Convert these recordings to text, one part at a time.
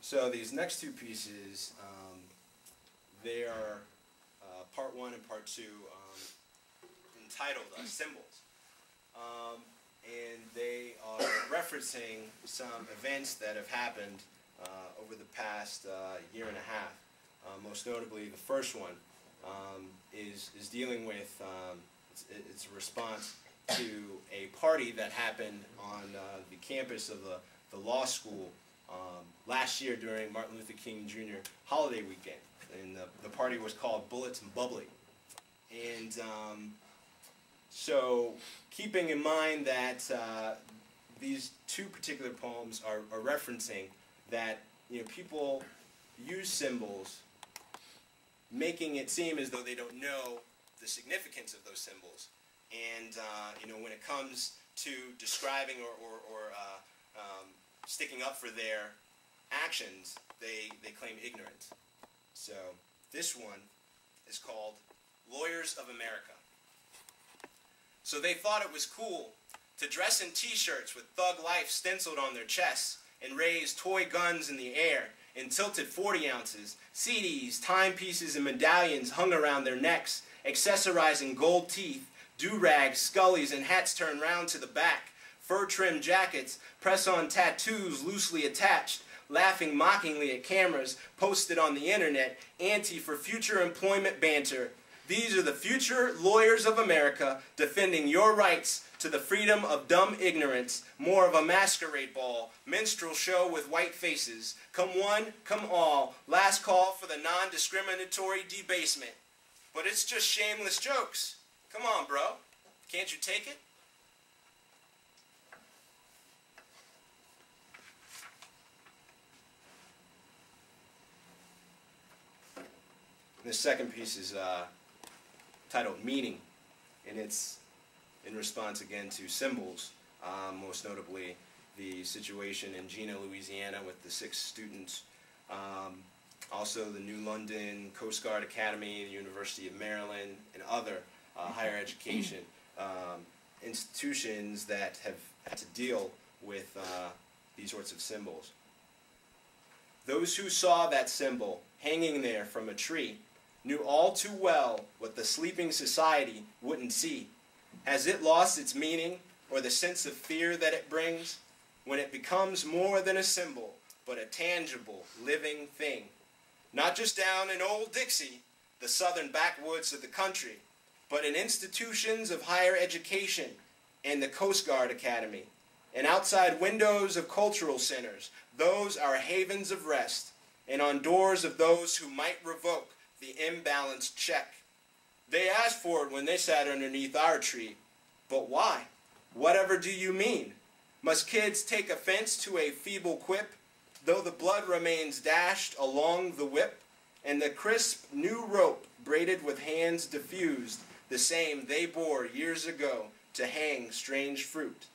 So these next two pieces, they are part one and part two, entitled Symbols. And they are referencing some events that have happened over the past year and a half. Most notably, the first one is dealing with, it's a response to a party that happened on the campus of the law school last year during Martin Luther King Jr. holiday weekend. And the party was called Bullets and Bubbly. And so keeping in mind that these two particular poems are referencing that, you know, people use symbols, making it seem as though they don't know the significance of those symbols. And you know, when it comes to describing or sticking up for their actions, they claim ignorance. So this one is called Lawyers of America. So they thought it was cool to dress in t-shirts with Thug Life stenciled on their chests and raise toy guns in the air in tilted 40 ounces, CDs, timepieces, and medallions hung around their necks, accessorizing gold teeth, do-rags, scullies, and hats turned round to the back, fur-trimmed jackets, press-on tattoos loosely attached, laughing mockingly at cameras posted on the internet, anti for future employment banter. These are the future lawyers of America defending your rights to the freedom of dumb ignorance, more of a masquerade ball, minstrel show with white faces. Come one, come all, last call for the non-discriminatory debasement. But it's just shameless jokes. Come on, bro. Can't you take it? The second piece is titled Meaning, and it's in response again to symbols, most notably the situation in Jena, Louisiana with the 6 students, also the New London Coast Guard Academy, the University of Maryland, and other higher education institutions that have had to deal with these sorts of symbols. Those who saw that symbol hanging there from a tree knew all too well what the sleeping society wouldn't see. Has it lost its meaning or the sense of fear that it brings when it becomes more than a symbol but a tangible, living thing? Not just down in old Dixie, the southern backwoods of the country, but in institutions of higher education and the Coast Guard Academy, and outside windows of cultural centers. Those are havens of rest, and on doors of those who might revoke the imbalanced check. They asked for it when they sat underneath our tree. But why? Whatever do you mean? Must kids take offense to a feeble quip, though the blood remains dashed along the whip, and the crisp new rope braided with hands diffused, the same they bore years ago to hang strange fruit?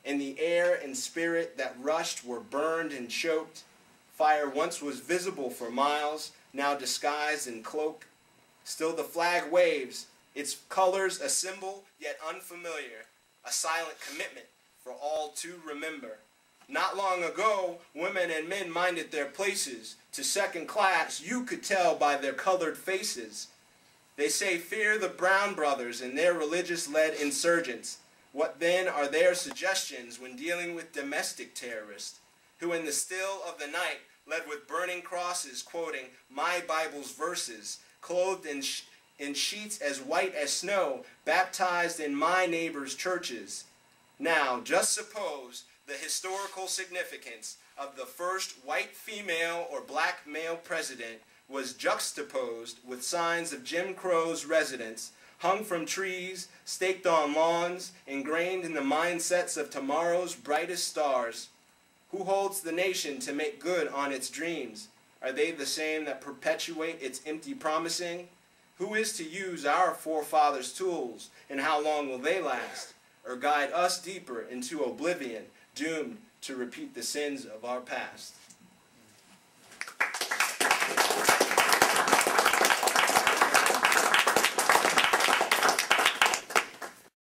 And the air and spirit that rushed were burned and choked. Fire once was visible for miles, now disguised in cloak. Still the flag waves, its colors a symbol yet unfamiliar, a silent commitment for all to remember. Not long ago, women and men minded their places. To second class, you could tell by their colored faces. They say fear the Brown Brothers and their religious-led insurgents. What then are their suggestions when dealing with domestic terrorists, who in the still of the night led with burning crosses, quoting my Bible's verses, clothed in sheets as white as snow, baptized in my neighbor's churches? Now, just suppose the historical significance of the first white female or black male president was juxtaposed with signs of Jim Crow's residence, hung from trees, staked on lawns, ingrained in the mindsets of tomorrow's brightest stars. Who holds the nation to make good on its dreams? Are they the same that perpetuate its empty promising? Who is to use our forefathers' tools, and how long will they last? Or guide us deeper into oblivion, doomed to repeat the sins of our past?